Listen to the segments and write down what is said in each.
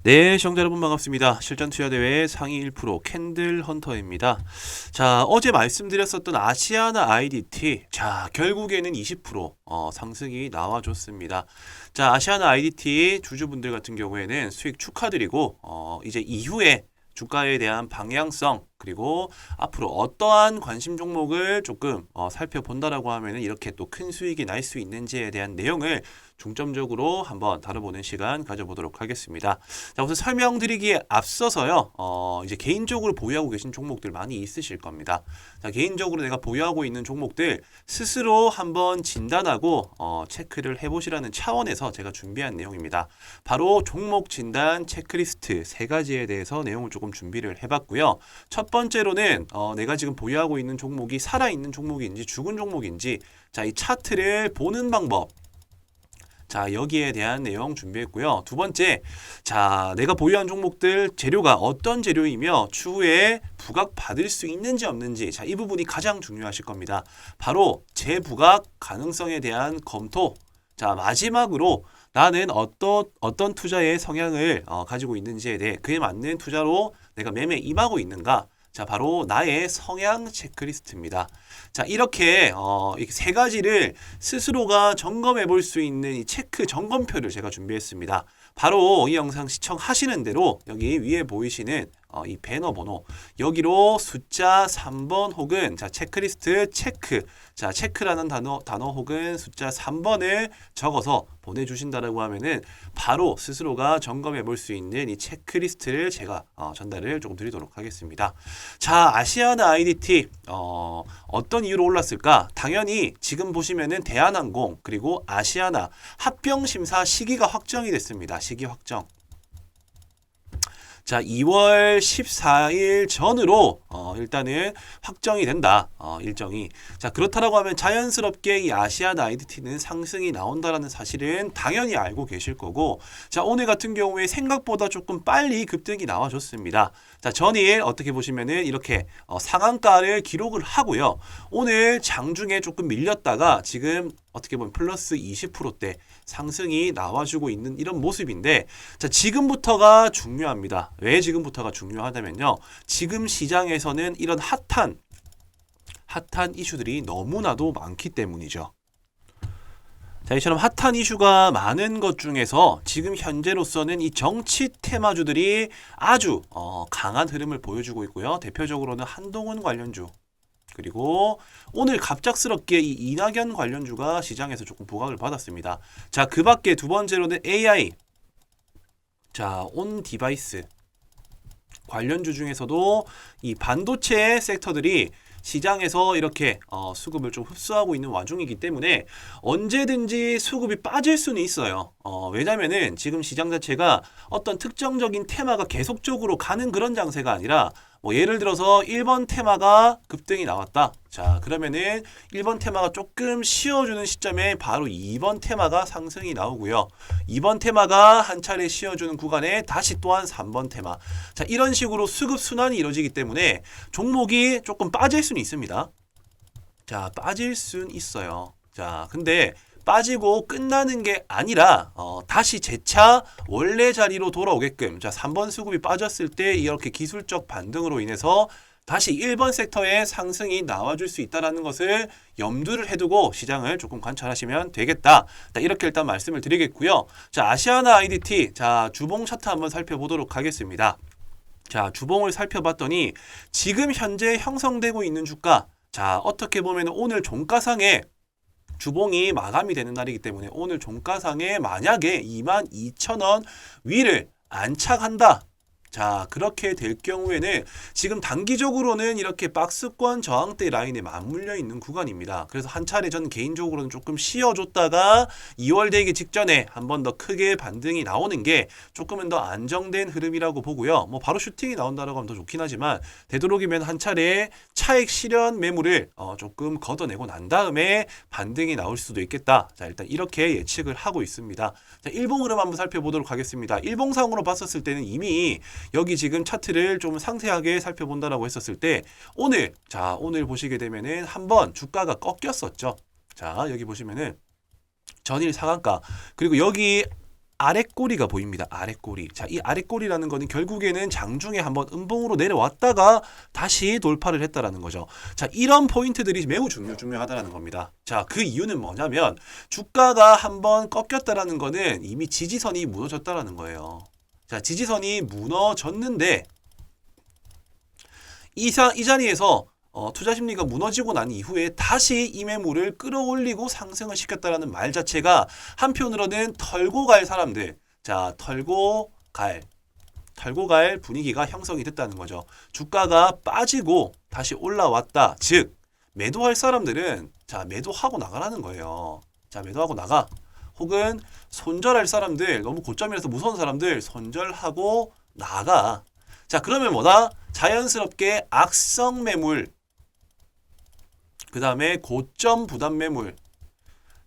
네, 시청자 여러분 반갑습니다. 실전 투자 대회 상위 1% 캔들 헌터입니다. 자, 어제 말씀드렸었던 아시아나 IDT. 자, 결국에는 20% 상승이 나와줬습니다. 자, 아시아나 IDT 주주분들 같은 경우에는 수익 축하드리고 이제 이후에 주가에 대한 방향성 그리고 앞으로 어떠한 관심 종목을 조금 살펴본다라고 하면은 이렇게 또 큰 수익이 날 수 있는지에 대한 내용을 중점적으로 한번 다뤄보는 시간 가져보도록 하겠습니다. 자, 우선 설명드리기에 앞서서요, 이제 개인적으로 보유하고 계신 종목들 많이 있으실 겁니다. 자, 개인적으로 내가 보유하고 있는 종목들 스스로 한번 진단하고 체크를 해보시라는 차원에서 제가 준비한 내용입니다. 바로 종목 진단 체크리스트 세 가지에 대해서 내용을 조금 준비를 해봤고요. 첫 번째로는 내가 지금 보유하고 있는 종목이 살아있는 종목인지 죽은 종목인지 자, 이 차트를 보는 방법. 자, 여기에 대한 내용 준비했고요. 두 번째, 자, 내가 보유한 종목들 재료가 어떤 재료이며 추후에 부각 받을 수 있는지 없는지, 자, 이 부분이 가장 중요하실 겁니다. 바로 재부각 가능성에 대한 검토. 자, 마지막으로 나는 어떤 투자의 성향을 가지고 있는지에 대해 그에 맞는 투자로 내가 매매 임하고 있는가? 자, 바로 나의 성향 체크리스트입니다. 자, 이렇게 세 가지를 스스로가 점검해 볼 수 있는 이 체크 점검표를 제가 준비했습니다. 바로 이 영상 시청하시는 대로 여기 위에 보이시는 이 배너 번호 여기로 숫자 3번 혹은 자 체크리스트 체크 자 체크라는 단어 혹은 숫자 3번을 적어서 보내주신다라고 하면은 바로 스스로가 점검해 볼 수 있는 이 체크리스트를 제가 전달을 조금 드리도록 하겠습니다. 자, 아시아나 IDT 어떤 이유로 올랐을까? 당연히 지금 보시면은 대한항공 그리고 아시아나 합병 심사 시기가 확정이 됐습니다. 시기 확정. 자, 2월 14일 전으로 일단은 확정이 된다. 일정이. 자, 그렇다라고 하면 자연스럽게 이 아시아나 IDT는 상승이 나온다라는 사실은 당연히 알고 계실 거고, 자, 오늘 같은 경우에 생각보다 조금 빨리 급등이 나와줬습니다. 자, 전일 어떻게 보시면은 이렇게 상한가를 기록을 하고요. 오늘 장중에 조금 밀렸다가 지금 어떻게 보면 플러스 20%대 상승이 나와주고 있는 이런 모습인데, 자, 지금부터가 중요합니다. 왜 지금부터가 중요하다면요. 지금 시장에서는 이런 핫한 이슈들이 너무나도 많기 때문이죠. 자, 이처럼 핫한 이슈가 많은 것 중에서 지금 현재로서는 이 정치 테마주들이 아주 강한 흐름을 보여주고 있고요. 대표적으로는 한동훈 관련주, 그리고 오늘 갑작스럽게 이 이낙연 관련주가 시장에서 조금 부각을 받았습니다. 자, 그 밖에 두 번째로는 AI, 자, 온 디바이스 관련주 중에서도 이 반도체 섹터들이 시장에서 이렇게 수급을 좀 흡수하고 있는 와중이기 때문에 언제든지 수급이 빠질 수는 있어요. 왜냐면은 지금 시장 자체가 어떤 특정적인 테마가 계속적으로 가는 그런 장세가 아니라 뭐 예를 들어서 1번 테마가 급등이 나왔다. 자, 그러면은 1번 테마가 조금 쉬어주는 시점에 바로 2번 테마가 상승이 나오고요. 2번 테마가 한 차례 쉬어주는 구간에 다시 또한 3번 테마. 자, 이런 식으로 수급 순환이 이루어지기 때문에 종목이 조금 빠질 수는 있습니다. 자, 빠질 수는 있어요. 자, 근데 빠지고 끝나는 게 아니라 다시 재차 원래 자리로 돌아오게끔, 자, 3번 수급이 빠졌을 때 이렇게 기술적 반등으로 인해서 다시 1번 섹터의 상승이 나와줄 수 있다는 것을 염두를 해두고 시장을 조금 관찰하시면 되겠다. 자, 이렇게 일단 말씀을 드리겠고요. 자, 아시아나 IDT, 자, 주봉 차트 한번 살펴보도록 하겠습니다. 자, 주봉을 살펴봤더니 지금 현재 형성되고 있는 주가, 자, 어떻게 보면 오늘 종가상에 주봉이 마감이 되는 날이기 때문에 오늘 종가상에 만약에 22,000원 위를 안착한다. 자, 그렇게 될 경우에는 지금 단기적으로는 이렇게 박스권 저항대 라인에 맞물려 있는 구간입니다. 그래서 한 차례 전 개인적으로는 조금 쉬어줬다가 2월 되기 직전에 한 번 더 크게 반등이 나오는 게 조금은 더 안정된 흐름이라고 보고요. 뭐 바로 슈팅이 나온다라고 하면 더 좋긴 하지만 되도록이면 한 차례 차익 실현 매물을 조금 걷어내고 난 다음에 반등이 나올 수도 있겠다. 자, 일단 이렇게 예측을 하고 있습니다. 자, 일봉 흐름 한번 살펴보도록 하겠습니다. 일봉상으로 봤었을 때는 이미 여기 지금 차트를 좀 상세하게 살펴본다라고 했었을 때 오늘, 자, 오늘 보시게 되면은 한번 주가가 꺾였었죠. 자, 여기 보시면은 전일 상한가, 그리고 여기 아랫꼬리가 보입니다. 아랫꼬리. 자, 이 아랫꼬리라는 거는 결국에는 장중에 한번 음봉으로 내려왔다가 다시 돌파를 했다라는 거죠. 자, 이런 포인트들이 매우 중요하다라는 겁니다. 자, 그 이유는 뭐냐면 주가가 한번 꺾였다라는 거는 이미 지지선이 무너졌다라는 거예요. 자, 지지선이 무너졌는데 이 자리에서 투자 심리가 무너지고 난 이후에 다시 이 매물을 끌어올리고 상승을 시켰다라는 말 자체가 한편으로는 털고 갈 사람들, 자, 털고 갈 분위기가 형성이 됐다는 거죠. 주가가 빠지고 다시 올라왔다. 즉, 매도할 사람들은 자, 매도하고 나가라는 거예요. 자, 매도하고 나가. 혹은 손절할 사람들, 너무 고점이라서 무서운 사람들 손절하고 나가. 자, 그러면 뭐다? 자연스럽게 악성 매물, 그 다음에 고점 부담 매물.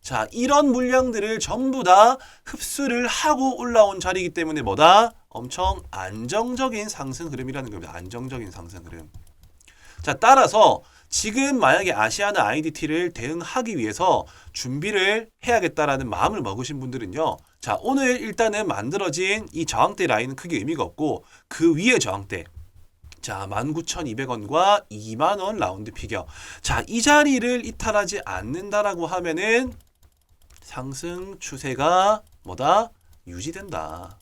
자, 이런 물량들을 전부 다 흡수를 하고 올라온 자리이기 때문에 뭐다? 엄청 안정적인 상승 흐름이라는 겁니다. 안정적인 상승 흐름. 자, 따라서 지금 만약에 아시아나 IDT를 대응하기 위해서 준비를 해야겠다라는 마음을 먹으신 분들은요. 자, 오늘 일단은 만들어진 이 저항대 라인은 크게 의미가 없고 그 위에 저항대. 자, 19,200원과 2만원 라운드 피겨. 자, 이 자리를 이탈하지 않는다라고 하면은 상승 추세가 뭐다? 유지된다.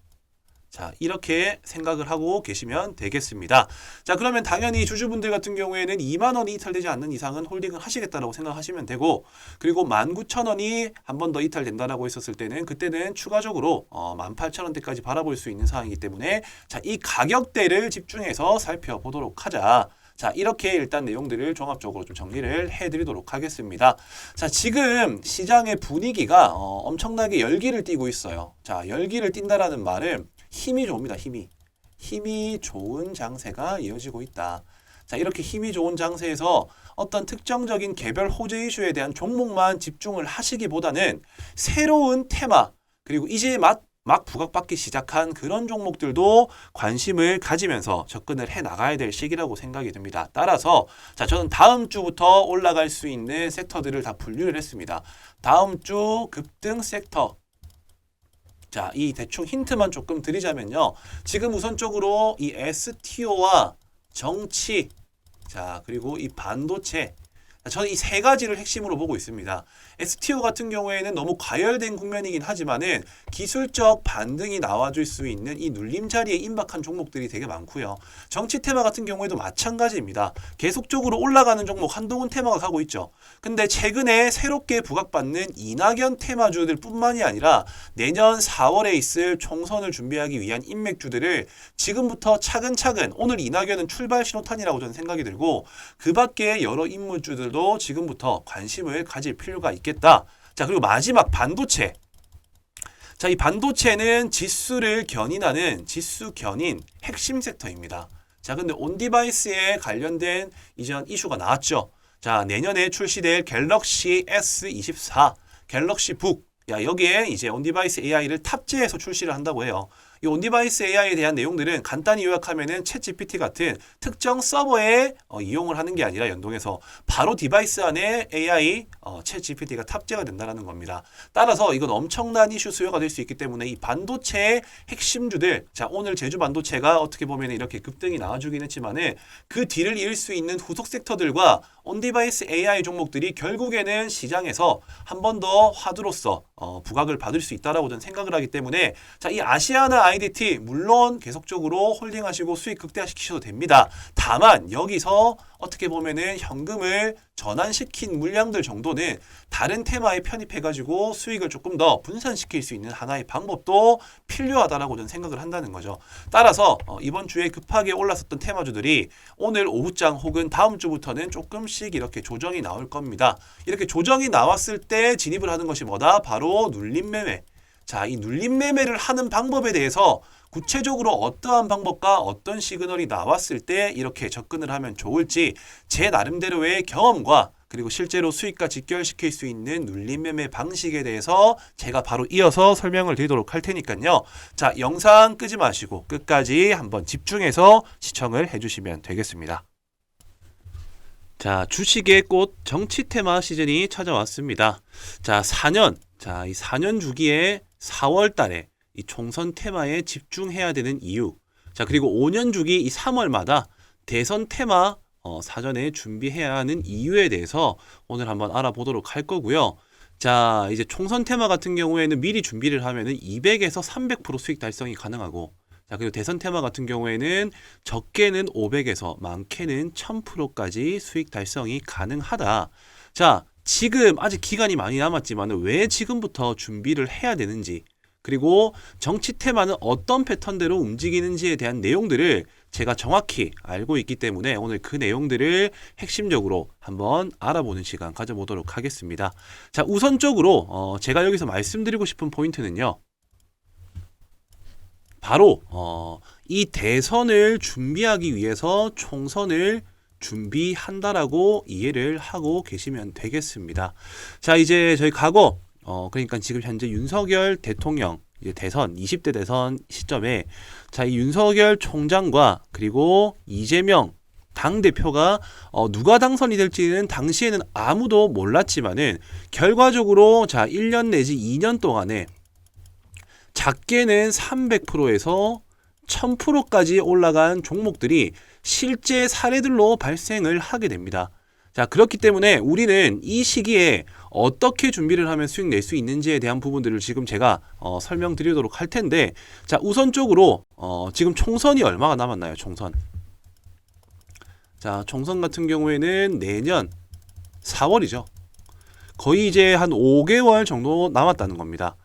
자, 이렇게 생각을 하고 계시면 되겠습니다. 자, 그러면 당연히 주주분들 같은 경우에는 2만 원이 이탈되지 않는 이상은 홀딩을 하시겠다라고 생각하시면 되고, 그리고 19,000원이 한 번 더 이탈된다라고 했었을 때는 그때는 추가적으로 18,000원대까지 바라볼 수 있는 상황이기 때문에 자, 이 가격대를 집중해서 살펴보도록 하자. 자, 이렇게 일단 내용들을 종합적으로 좀 정리를 해드리도록 하겠습니다. 자, 지금 시장의 분위기가 엄청나게 열기를 띠고 있어요. 자, 열기를 띈다라는 말은 힘이 좋습니다. 힘이 좋은 장세가 이어지고 있다. 자, 이렇게 힘이 좋은 장세에서 어떤 특정적인 개별 호재 이슈에 대한 종목만 집중을 하시기보다는 새로운 테마, 그리고 이제 막 부각받기 시작한 그런 종목들도 관심을 가지면서 접근을 해 나가야 될 시기라고 생각이 듭니다. 따라서 자, 저는 다음 주부터 올라갈 수 있는 섹터들을 다 분류를 했습니다. 다음 주 급등 섹터. 자, 이 대충 힌트만 조금 드리자면요. 지금 우선적으로 이 STO와 정치, 자, 그리고 이 반도체. 저는 이 세 가지를 핵심으로 보고 있습니다. STO 같은 경우에는 너무 과열된 국면이긴 하지만은 기술적 반등이 나와줄 수 있는 이 눌림 자리에 임박한 종목들이 되게 많고요. 정치 테마 같은 경우에도 마찬가지입니다. 계속적으로 올라가는 종목 한동훈 테마가 가고 있죠. 근데 최근에 새롭게 부각받는 이낙연 테마주들 뿐만이 아니라 내년 4월에 있을 총선을 준비하기 위한 인맥주들을 지금부터 차근차근, 오늘 이낙연은 출발 신호탄이라고 저는 생각이 들고 그 밖에 여러 인물주들 도 지금부터 관심을 가질 필요가 있겠다. 자, 그리고 마지막 반도체. 자, 이 반도체는 지수를 견인하는 지수 견인 핵심 섹터입니다. 자, 근데 온디바이스에 관련된 이전 이슈가 나왔죠. 자, 내년에 출시될 갤럭시 S24, 갤럭시 북. 야, 여기에 이제 온디바이스 AI를 탑재해서 출시를 한다고 해요. 이 온디바이스 AI에 대한 내용들은 간단히 요약하면은 챗GPT 같은 특정 서버에 이용을 하는 게 아니라 연동해서 바로 디바이스 안에 AI 챗GPT가 탑재가 된다는 겁니다. 따라서 이건 엄청난 이슈 수요가 될 수 있기 때문에 이 반도체의 핵심주들, 자, 오늘 제주 반도체가 어떻게 보면 이렇게 급등이 나와주긴 했지만은 그 뒤를 이을 수 있는 후속 섹터들과 온디바이스 AI 종목들이 결국에는 시장에서 한 번 더 화두로서 부각을 받을 수 있다라고 저는 생각을 하기 때문에 자, 이 아시아나 IDT 물론 계속적으로 홀딩하시고 수익 극대화시키셔도 됩니다. 다만 여기서 어떻게 보면은 현금을 전환시킨 물량들 정도는 다른 테마에 편입해가지고 수익을 조금 더 분산시킬 수 있는 하나의 방법도 필요하다라고 저는 생각을 한다는 거죠. 따라서 이번 주에 급하게 올랐었던 테마주들이 오늘 오후장 혹은 다음 주부터는 조금씩 이렇게 조정이 나올 겁니다. 이렇게 조정이 나왔을 때 진입을 하는 것이 뭐다? 바로 눌림 매매. 자, 이 눌림 매매를 하는 방법에 대해서 구체적으로 어떠한 방법과 어떤 시그널이 나왔을 때 이렇게 접근을 하면 좋을지 제 나름대로의 경험과 그리고 실제로 수익과 직결시킬 수 있는 눌림 매매 방식에 대해서 제가 바로 이어서 설명을 드리도록 할 테니까요. 자, 영상 끄지 마시고 끝까지 한번 집중해서 시청을 해주시면 되겠습니다. 자, 주식의 꽃 정치 테마 시즌이 찾아왔습니다. 자, 이 4년 주기에 4월 달에 이 총선 테마에 집중해야 되는 이유. 자, 그리고 5년 주기 이 3월마다 대선 테마 사전에 준비해야 하는 이유에 대해서 오늘 한번 알아보도록 할 거고요. 자, 이제 총선 테마 같은 경우에는 미리 준비를 하면은 200에서 300% 수익 달성이 가능하고, 자, 그리고 대선 테마 같은 경우에는 적게는 500에서 많게는 1000%까지 수익 달성이 가능하다. 자, 지금 아직 기간이 많이 남았지만 왜 지금부터 준비를 해야 되는지, 그리고 정치 테마는 어떤 패턴대로 움직이는지에 대한 내용들을 제가 정확히 알고 있기 때문에 오늘 그 내용들을 핵심적으로 한번 알아보는 시간 가져보도록 하겠습니다. 자, 우선적으로 제가 여기서 말씀드리고 싶은 포인트는요. 바로 이 대선을 준비하기 위해서 총선을 준비한다라고 이해를 하고 계시면 되겠습니다. 자, 이제 저희 과거 그러니까 지금 현재 윤석열 대통령 이제 대선 20대 대선 시점에 자, 이 윤석열 총장과 그리고 이재명 당대표가 누가 당선이 될지는 당시에는 아무도 몰랐지만은 결과적으로 자, 1년 내지 2년 동안에 작게는 300%에서 1000%까지 올라간 종목들이 실제 사례들로 발생을 하게 됩니다. 자, 그렇기 때문에 우리는 이 시기에 어떻게 준비를 하면 수익 낼 수 있는지에 대한 부분들을 지금 제가 설명드리도록 할 텐데, 자, 우선적으로 지금 총선이 얼마가 남았나요? 총선. 자, 총선 같은 경우에는 내년 4월이죠. 거의 이제 한 5개월 정도 남았다는 겁니다.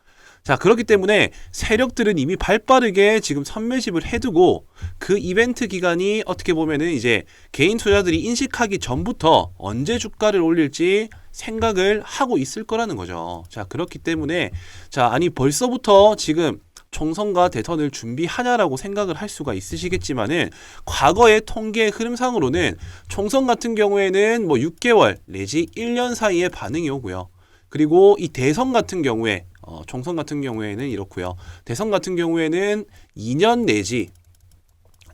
자, 그렇기 때문에 세력들은 이미 발빠르게 지금 선매집을 해두고 그 이벤트 기간이 어떻게 보면은 이제 개인 투자들이 인식하기 전부터 언제 주가를 올릴지 생각을 하고 있을 거라는 거죠. 자, 그렇기 때문에 자, 아니 벌써부터 지금 총선과 대선을 준비하냐라고 생각을 할 수가 있으시겠지만은 과거의 통계 흐름상으로는 총선 같은 경우에는 뭐 6개월 내지 1년 사이에 반응이 오고요. 그리고 이 대선 같은 경우에 총선 같은 경우에는 이렇고요. 대선 같은 경우에는 2년 내지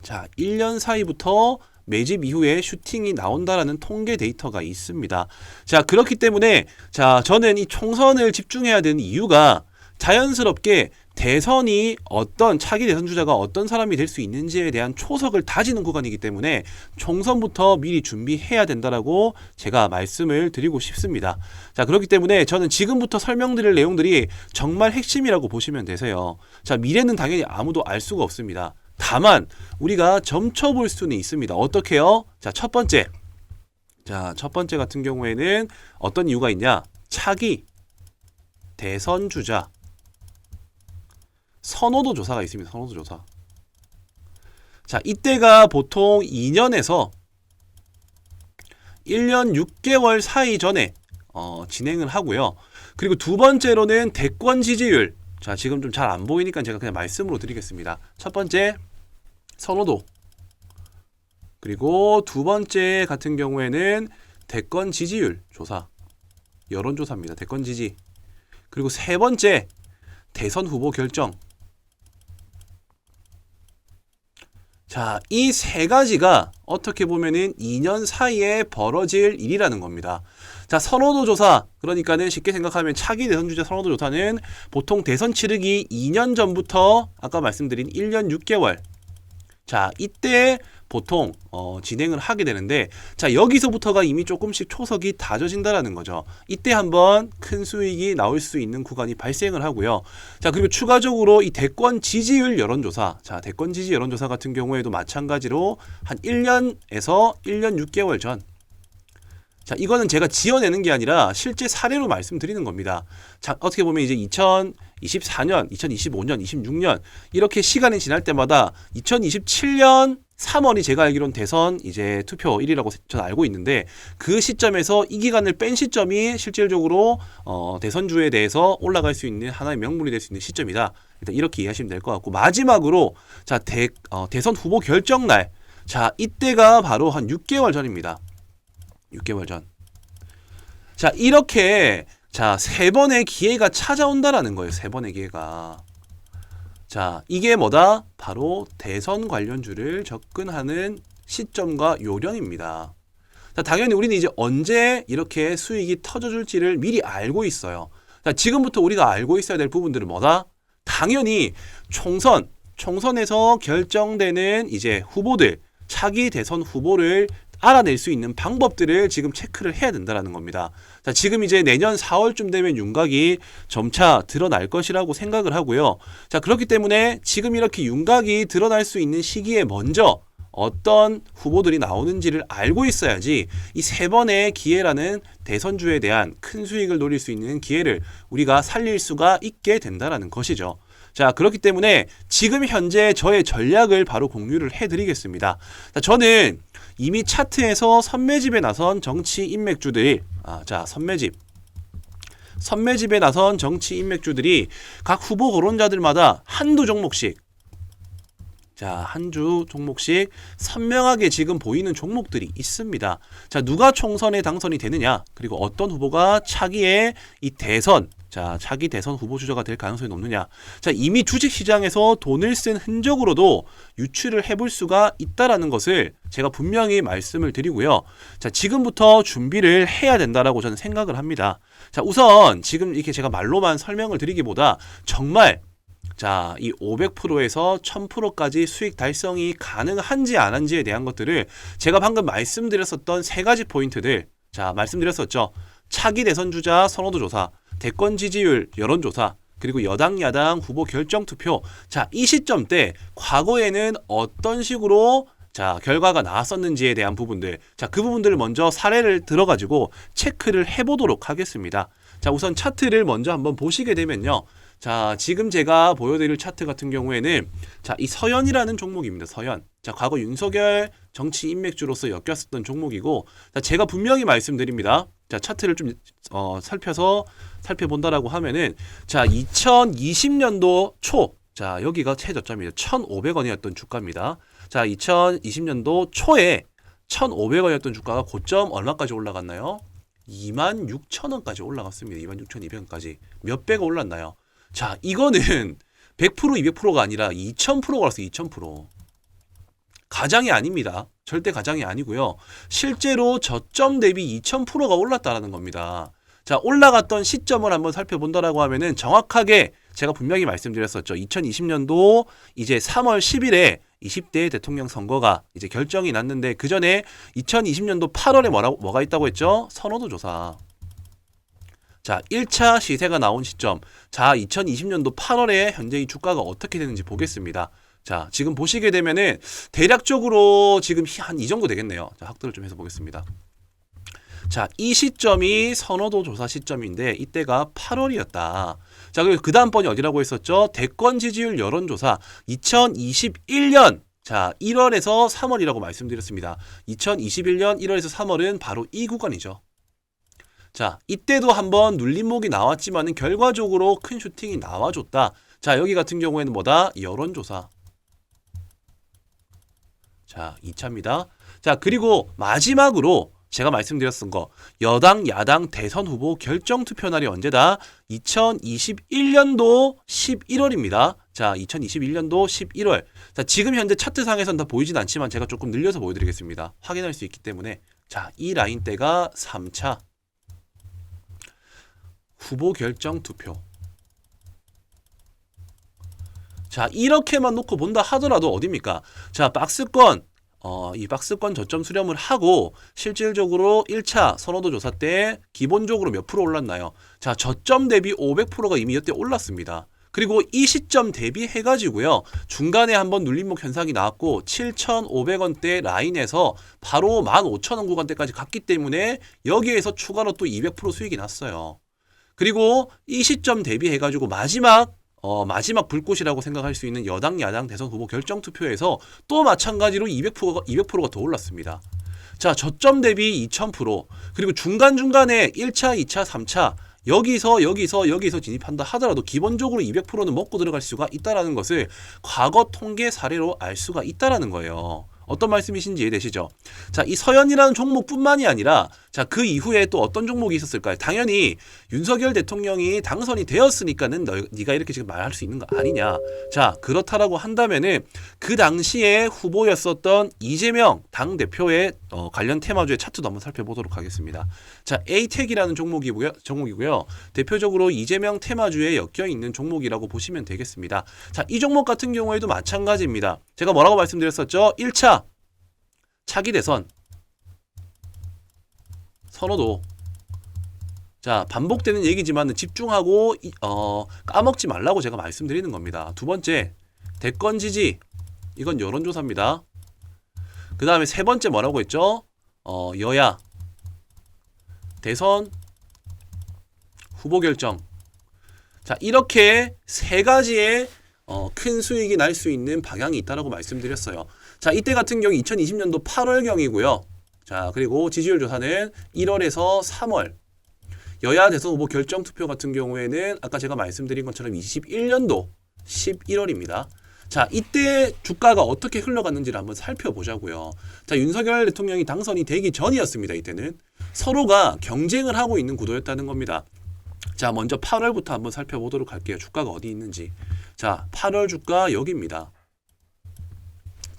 자 1년 사이부터 매집 이후에 슈팅이 나온다라는 통계 데이터가 있습니다. 자, 그렇기 때문에 자, 저는 이 총선을 집중해야 되는 이유가 자연스럽게 대선이 어떤 차기 대선 주자가 어떤 사람이 될 수 있는지에 대한 초석을 다지는 구간이기 때문에 총선부터 미리 준비해야 된다라고 제가 말씀을 드리고 싶습니다. 자, 그렇기 때문에 저는 지금부터 설명드릴 내용들이 정말 핵심이라고 보시면 되세요. 자, 미래는 당연히 아무도 알 수가 없습니다. 다만 우리가 점쳐볼 수는 있습니다. 어떻게요? 자, 첫 번째. 자, 첫 번째 같은 경우에는 어떤 이유가 있냐? 차기 대선 주자 선호도 조사가 있습니다. 선호도 조사. 자, 이때가 보통 2년에서 1년 6개월 사이 전에 진행을 하고요. 그리고 두 번째로는 대권 지지율. 자, 지금 좀 잘 안 보이니까 제가 그냥 말씀으로 드리겠습니다. 첫 번째 선호도. 그리고 두 번째 같은 경우에는 대권 지지율 조사. 여론조사입니다. 대권 지지. 그리고 세 번째 대선 후보 결정. 자, 이 세 가지가 어떻게 보면은 2년 사이에 벌어질 일이라는 겁니다. 자, 선호도 조사. 그러니까는 쉽게 생각하면 차기 대선 주자 선호도 조사는 보통 대선 치르기 2년 전부터 아까 말씀드린 1년 6개월. 자, 이때 보통 진행을 하게 되는데, 자, 여기서부터가 이미 조금씩 초석이 다져진다라는 거죠. 이때 한번 큰 수익이 나올 수 있는 구간이 발생을 하고요. 자, 그리고 추가적으로 이 대권 지지율 여론조사, 자, 대권 지지 여론조사 같은 경우에도 마찬가지로 한 1년에서 1년 6개월 전. 자, 이거는 제가 지어내는 게 아니라 실제 사례로 말씀드리는 겁니다. 자, 어떻게 보면 이제 2024년, 2025년, 26년 이렇게 시간이 지날 때마다 2027년 3월이 제가 알기로는 대선 이제 투표일이라고 저는 알고 있는데, 그 시점에서 이 기간을 뺀 시점이 실질적으로 대선주에 대해서 올라갈 수 있는 하나의 명분이 될 수 있는 시점이다. 일단 이렇게 이해하시면 될 것 같고, 마지막으로 자, 대선 후보 결정날. 자, 이때가 바로 한 6개월 전입니다. 6개월 전. 자, 이렇게 자, 세 번의 기회가 찾아온다라는 거예요. 세 번의 기회가. 자, 이게 뭐다? 바로 대선 관련주를 접근하는 시점과 요령입니다. 자, 당연히 우리는 이제 언제 이렇게 수익이 터져줄지를 미리 알고 있어요. 자, 지금부터 우리가 알고 있어야 될 부분들은 뭐다? 당연히 총선에서 결정되는 이제 후보들, 차기 대선 후보를 알아낼 수 있는 방법들을 지금 체크를 해야 된다는 겁니다. 자, 지금 이제 내년 4월쯤 되면 윤곽이 점차 드러날 것이라고 생각을 하고요. 자, 그렇기 때문에 지금 이렇게 윤곽이 드러날 수 있는 시기에 먼저 어떤 후보들이 나오는지를 알고 있어야지 이 세 번의 기회라는 대선주에 대한 큰 수익을 노릴 수 있는 기회를 우리가 살릴 수가 있게 된다는 것이죠. 자, 그렇기 때문에 지금 현재 저의 전략을 바로 공유를 해드리겠습니다. 자, 저는 이미 차트에서 선매집에 나선 정치 인맥주들이 선매집에 나선 정치 인맥주들이 각 후보 거론자들마다 한두 종목씩 한주 종목씩 선명하게 지금 보이는 종목들이 있습니다. 자, 누가 총선에 당선이 되느냐, 그리고 어떤 후보가 차기에 이 차기 대선 후보 주자가 될 가능성이 높느냐. 자, 이미 주식시장에서 돈을 쓴 흔적으로도 유추를 해볼 수가 있다라는 것을 제가 분명히 말씀을 드리고요. 자, 지금부터 준비를 해야 된다라고 저는 생각을 합니다. 자, 우선 지금 이렇게 제가 말로만 설명을 드리기보다 정말 이 500%에서 1000%까지 수익 달성이 가능한지 안 한지에 대한 것들을 제가 방금 말씀드렸었던 세 가지 포인트들, 말씀드렸었죠. 차기 대선 주자 선호도 조사, 대권 지지율 여론조사, 그리고 여당 야당 후보 결정 투표. 자, 이 시점 때 과거에는 어떤 식으로 결과가 나왔었는지에 대한 부분들, 그 부분들을 먼저 사례를 들어가지고 체크를 해보도록 하겠습니다. 자, 우선 차트를 먼저 한번 보시게 되면요. 자, 지금 제가 보여드릴 차트 같은 경우에는 이 서연이라는 종목입니다. 서연. 자, 과거 윤석열 정치 인맥주로서 엮였었던 종목이고, 제가 분명히 말씀드립니다. 자, 차트를 좀 살펴본다라고 하면은 2020년도 초, 여기가 최저점이에요. 1,500원이었던 주가입니다. 자, 2020년도 초에 1,500원이었던 주가가 고점 얼마까지 올라갔나요? 26,000원까지 올라갔습니다. 26,200원까지. 몇 배가 올랐나요? 자, 이거는 100%, 200%가 아니라 2000%가 올랐어요. 2000%. 가장이 아닙니다. 절대 가장이 아니고요. 실제로 저점 대비 2000%가 올랐다는 겁니다. 자, 올라갔던 시점을 한번 살펴본다라고 하면은 정확하게 제가 분명히 말씀드렸었죠. 2020년도 이제 3월 10일에 20대 대통령 선거가 이제 결정이 났는데, 그 전에 2020년도 8월에 뭐가 있다고 했죠? 선호도 조사. 자, 1차 시세가 나온 시점. 자, 2020년도 8월에 현재 이 주가가 어떻게 되는지 보겠습니다. 자, 지금 보시게 되면은 대략적으로 지금 한 이 정도 되겠네요. 자, 확대를 좀 해서 보겠습니다. 자, 이 시점이 선호도 조사 시점인데 이때가 8월이었다. 자, 그리고 그 다음 번이 어디라고 했었죠? 대권 지지율 여론조사 2021년 1월에서 3월이라고 말씀드렸습니다. 2021년 1월에서 3월은 바로 이 구간이죠. 자, 이때도 한번 눌림목이 나왔지만은 결과적으로 큰 슈팅이 나와줬다. 자, 여기 같은 경우에는 뭐다? 여론조사. 자, 2차입니다. 자, 그리고 마지막으로 제가 말씀드렸던 거, 여당 야당 대선 후보 결정 투표 날이 언제다? 2021년도 11월입니다. 자, 2021년도 11월. 자, 지금 현재 차트상에서는 다 보이진 않지만 제가 조금 늘려서 보여드리겠습니다. 확인할 수 있기 때문에. 자, 이 라인대가 3차 후보 결정 투표. 자, 이렇게만 놓고 본다 하더라도 어딥니까? 자, 박스권, 이 박스권 저점 수렴을 하고 실질적으로 1차 선호도 조사 때 기본적으로 몇 프로 올랐나요? 자, 저점 대비 500%가 이미 이때 올랐습니다. 그리고 이 시점 대비해가지고요, 중간에 한번 눌림목 현상이 나왔고 7,500원대 라인에서 바로 15,000원 구간대까지 갔기 때문에 여기에서 추가로 또 200% 수익이 났어요. 그리고 이 시점 대비해가지고 마지막 불꽃이라고 생각할 수 있는 여당 야당 대선 후보 결정 투표에서 또 마찬가지로 200%가 더 올랐습니다. 자, 저점 대비 2000%, 그리고 중간중간에 1차, 2차, 3차 여기서 진입한다 하더라도 기본적으로 200%는 먹고 들어갈 수가 있다라는 것을 과거 통계 사례로 알 수가 있다라는 거예요. 어떤 말씀이신지 이해되시죠? 자, 이 서연이라는 종목뿐만이 아니라 자, 그 이후에 또 어떤 종목이 있었을까요? 당연히 윤석열 대통령이 당선이 되었으니까는 네가 이렇게 지금 말할 수 있는 거 아니냐. 자, 그렇다라고 한다면은 그 당시에 후보였었던 이재명 당대표의 관련 테마주의 차트도 한번 살펴보도록 하겠습니다. 자, 에이텍이라는 종목이고요. 대표적으로 이재명 테마주에 엮여 있는 종목이라고 보시면 되겠습니다. 자, 이 종목 같은 경우에도 마찬가지입니다. 제가 뭐라고 말씀드렸었죠? 1차 차기 대선 선호도. 자, 반복되는 얘기지만 집중하고 까먹지 말라고 제가 말씀드리는 겁니다. 두 번째, 대권 지지. 이건 여론조사입니다. 그 다음에 세 번째 뭐라고 했죠? 여야 대선 후보 결정. 자, 이렇게 세 가지의 큰 수익이 날 수 있는 방향이 있다라고 말씀드렸어요. 자, 이때 같은 경우 2020년도 8월경이고요. 자, 그리고 지지율 조사는 1월에서 3월. 여야 대선 후보 결정 투표 같은 경우에는 아까 제가 말씀드린 것처럼 21년도 11월입니다. 자, 이때 주가가 어떻게 흘러갔는지를 한번 살펴보자고요. 자, 윤석열 대통령이 당선이 되기 전이었습니다. 이때는 서로가 경쟁을 하고 있는 구도였다는 겁니다. 자, 먼저 8월부터 한번 살펴보도록 할게요. 주가가 어디 있는지. 자, 8월 주가 여기입니다.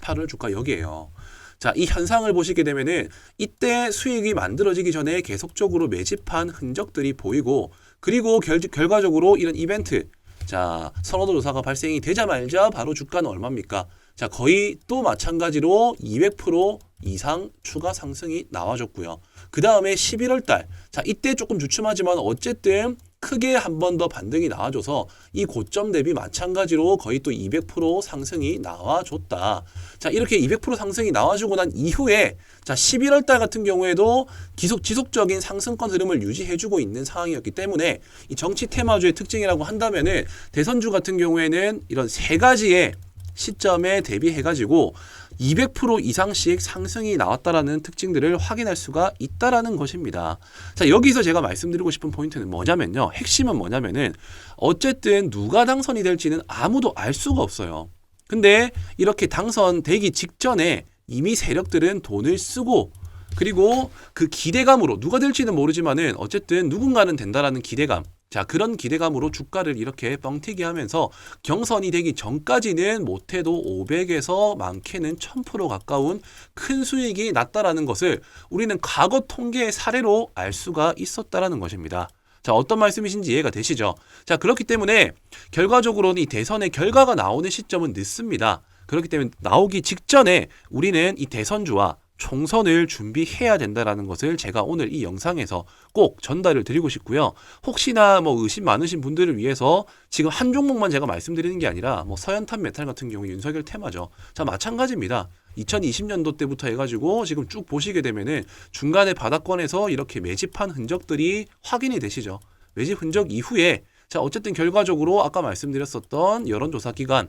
8월 주가 여기에요. 자, 이 현상을 보시게 되면은 이때 수익이 만들어지기 전에 계속적으로 매집한 흔적들이 보이고, 그리고 결과적으로 이런 이벤트, 자, 선호도 조사가 발생이 되자마자 바로 주가는 얼마입니까? 자, 거의 또 마찬가지로 200% 이상 추가 상승이 나와줬고요. 그 다음에 11월 달, 자, 이때 조금 주춤하지만 어쨌든 크게 한 번 더 반등이 나와줘서 이 고점 대비 마찬가지로 거의 또 200% 상승이 나와줬다. 자, 이렇게 200% 상승이 나와주고 난 이후에 자, 11월 달 같은 경우에도 지속적인 상승권 흐름을 유지해주고 있는 상황이었기 때문에 이 정치 테마주의 특징이라고 한다면은 대선주 같은 경우에는 이런 세 가지의 시점에 대비해가지고 200% 이상씩 상승이 나왔다라는 특징들을 확인할 수가 있다라는 것입니다. 자, 여기서 제가 말씀드리고 싶은 포인트는 뭐냐면요. 핵심은 뭐냐면은 어쨌든 누가 당선이 될지는 아무도 알 수가 없어요. 근데 이렇게 당선되기 직전에 이미 세력들은 돈을 쓰고, 그리고 그 기대감으로 누가 될지는 모르지만은 어쨌든 누군가는 된다라는 기대감, 자, 그런 기대감으로 주가를 이렇게 뻥튀기 하면서 경선이 되기 전까지는 못해도 500에서 많게는 1000% 가까운 큰 수익이 났다라는 것을 우리는 과거 통계의 사례로 알 수가 있었다라는 것입니다. 자, 어떤 말씀이신지 이해가 되시죠? 자, 그렇기 때문에 결과적으로는 이 대선의 결과가 나오는 시점은 늦습니다. 그렇기 때문에 나오기 직전에 우리는 이 대선주와 총선을 준비해야 된다라는 것을 제가 오늘 이 영상에서 꼭 전달을 드리고 싶고요. 혹시나 뭐 의심 많으신 분들을 위해서 지금 한 종목만 제가 말씀드리는 게 아니라 뭐 서현탄 메탈 같은 경우 윤석열 테마죠. 자, 마찬가지입니다. 2020년도 때부터 해가지고 지금 쭉 보시게 되면은 중간에 바닥권에서 이렇게 매집한 흔적들이 확인이 되시죠. 매집 흔적 이후에 자, 어쨌든 결과적으로 아까 말씀드렸었던 여론조사 기간,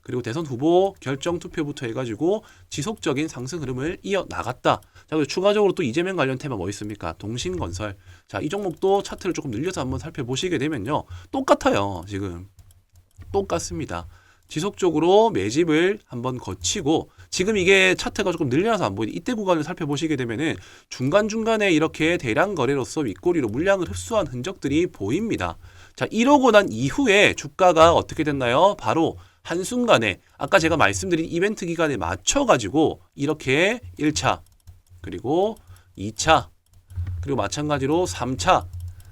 그리고 대선 후보 결정 투표부터 해가지고 지속적인 상승 흐름을 이어나갔다. 자, 그리고 추가적으로 또 이재명 관련 테마 뭐 있습니까? 동신건설. 자, 이 종목도 차트를 조금 늘려서 한번 살펴보시게 되면요. 똑같아요. 지금. 똑같습니다. 지속적으로 매집을 한번 거치고, 지금 이게 차트가 조금 늘려서 안 보이는데 이때 구간을 살펴보시게 되면은 중간중간에 이렇게 대량 거래로서 윗꼬리로 물량을 흡수한 흔적들이 보입니다. 자, 이러고 난 이후에 주가가 어떻게 됐나요? 바로 한순간에 아까 제가 말씀드린 이벤트 기간에 맞춰가지고 이렇게 1차, 그리고 2차, 그리고 마찬가지로 3차,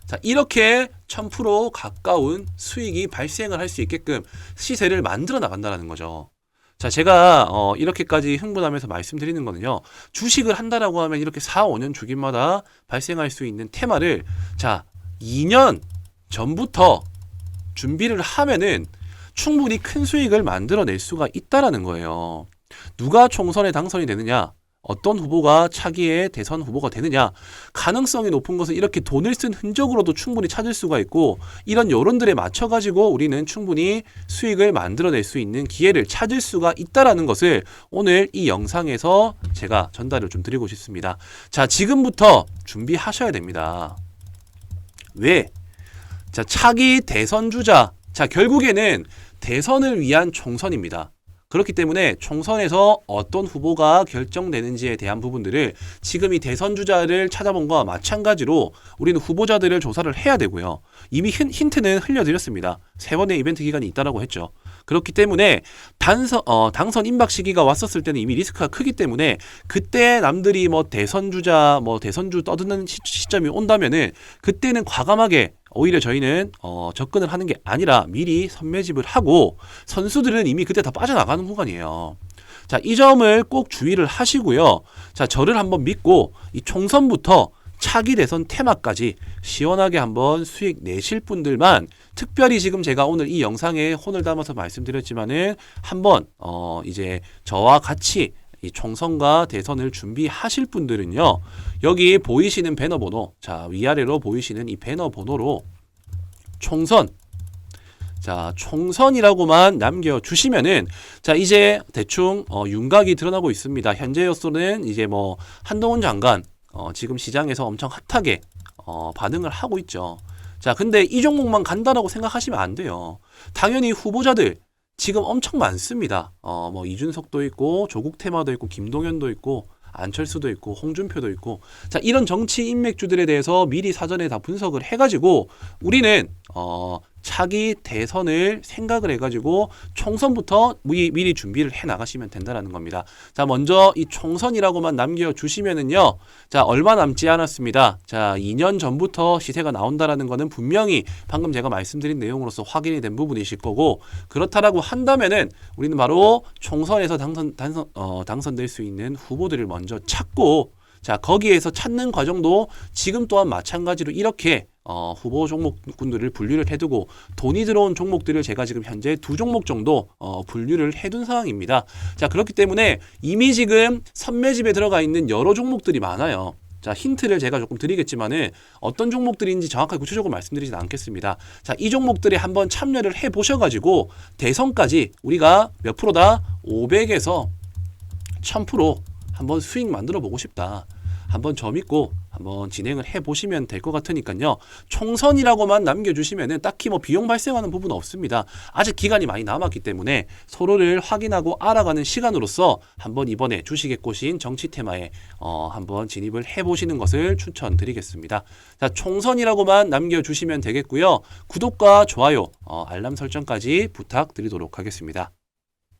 자, 이렇게 1000% 가까운 수익이 발생을 할 수 있게끔 시세를 만들어 나간다는 거죠. 자, 제가 이렇게까지 흥분하면서 말씀드리는 거는요. 주식을 한다라고 하면 이렇게 4, 5년 주기마다 발생할 수 있는 테마를 자, 2년 전부터 준비를 하면은 충분히 큰 수익을 만들어낼 수가 있다라는 거예요. 누가 총선에 당선이 되느냐, 어떤 후보가 차기의 대선 후보가 되느냐, 가능성이 높은 것은 이렇게 돈을 쓴 흔적으로도 충분히 찾을 수가 있고, 이런 여론들에 맞춰가지고 우리는 충분히 수익을 만들어낼 수 있는 기회를 찾을 수가 있다라는 것을 오늘 이 영상에서 제가 전달을 좀 드리고 싶습니다. 자, 지금부터 준비하셔야 됩니다. 왜? 자, 차기 대선 주자. 자, 결국에는 대선을 위한 총선입니다. 그렇기 때문에 총선에서 어떤 후보가 결정되는지에 대한 부분들을 지금 이 대선 주자를 찾아본 거와 마찬가지로 우리는 후보자들을 조사를 해야 되고요. 이미 힌트는 흘려드렸습니다. 3번의 이벤트 기간이 있다라고 했죠. 그렇기 때문에 당선 임박 시기가 왔었을 때는 이미 리스크가 크기 때문에 그때 남들이 뭐 대선 주자, 뭐 대선주 떠드는 시점이 온다면은 그때는 과감하게 오히려 저희는 접근을 하는 게 아니라 미리 선매집을 하고 선수들은 이미 그때 다 빠져나가는 구간이에요. 자, 이 점을 꼭 주의를 하시고요. 자, 저를 한번 믿고 이 총선부터 차기 대선 테마까지 시원하게 한번 수익 내실 분들만 특별히 지금 제가 오늘 이 영상에 혼을 담아서 말씀드렸지만은 한번 이제 저와 같이 이 총선과 대선을 준비하실 분들은요. 여기 보이시는 배너 번호, 자, 위아래로 보이시는 이 배너 번호로 총선, 자, 총선이라고만 남겨주시면은, 자, 이제 대충, 윤곽이 드러나고 있습니다. 현재로서는 이제 뭐, 한동훈 장관, 지금 시장에서 엄청 핫하게, 반응을 하고 있죠. 자, 근데 이 종목만 간다라고 생각하시면 안 돼요. 당연히 후보자들, 지금 엄청 많습니다. 뭐, 이준석도 있고, 조국 테마도 있고, 김동연도 있고, 안철수도 있고, 홍준표도 있고, 자, 이런 정치 인맥주들에 대해서 미리 사전에 다 분석을 해가지고, 우리는, 차기 대선을 생각을 해가지고 총선부터 미리 준비를 해 나가시면 된다라는 겁니다. 자, 먼저 이 총선이라고만 남겨주시면은요. 자, 얼마 남지 않았습니다. 자, 2년 전부터 시세가 나온다라는 거는 분명히 방금 제가 말씀드린 내용으로서 확인이 된 부분이실 거고, 그렇다라고 한다면은 우리는 바로 총선에서 당선될 수 있는 후보들을 먼저 찾고, 자, 거기에서 찾는 과정도 지금 또한 마찬가지로 이렇게 후보 종목군들을 분류를 해두고 돈이 들어온 종목들을 제가 지금 현재 2종목 정도 분류를 해둔 상황입니다. 자, 그렇기 때문에 이미 지금 선매집에 들어가 있는 여러 종목들이 많아요. 자, 힌트를 제가 조금 드리겠지만은 어떤 종목들인지 정확하게 구체적으로 말씀드리진 않겠습니다. 자, 이 종목들에 한번 참여를 해 보셔가지고 대선까지 우리가 몇 프로다? 500에서 1000% 한번 수익 만들어 보고 싶다. 한번 저 믿고 한번 진행을 해보시면 될 것 같으니까요. 총선이라고만 남겨주시면은 딱히 뭐 비용 발생하는 부분은 없습니다. 아직 기간이 많이 남았기 때문에 서로를 확인하고 알아가는 시간으로서 한번 이번에 주식에 꽂힌 정치 테마에 한번 진입을 해보시는 것을 추천드리겠습니다. 자, 총선이라고만 남겨주시면 되겠고요. 구독과 좋아요, 알람 설정까지 부탁드리도록 하겠습니다.